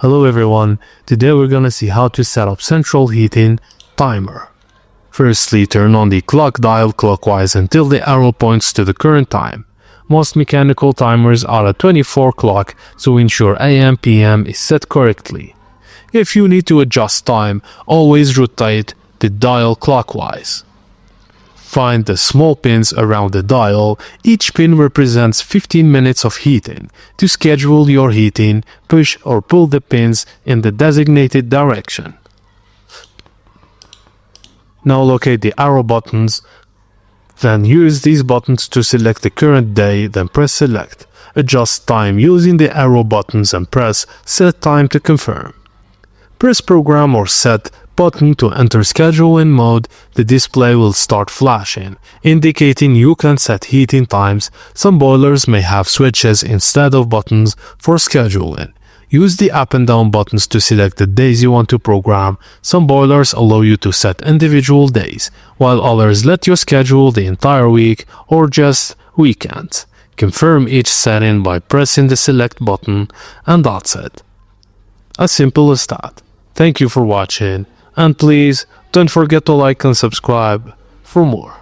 Hello everyone, today we're gonna see how to set up central heating timer. Firstly, turn on the clock dial clockwise until the arrow points to the current time. Most mechanical timers are at 24 clock, so ensure AM/PM is set correctly. If you need to adjust time, always rotate the dial clockwise. Find the small pins around the dial. Each pin represents 15 minutes of heating. To schedule your heating, push or pull the pins in the designated direction. Now locate the arrow buttons. Then use these buttons to select the current day, then press select. Adjust time using the arrow buttons and press set time to confirm. Press program or set button to enter scheduling mode. The display will start flashing, indicating you can set heating times. Some boilers may have switches instead of buttons for scheduling. Use the up and down buttons to select the days you want to program. Some boilers allow you to set individual days, while others let you schedule the entire week or just weekends. Confirm each setting by pressing the select button, and that's it. As simple as that. Thank you for watching, and please don't forget to like and subscribe for more.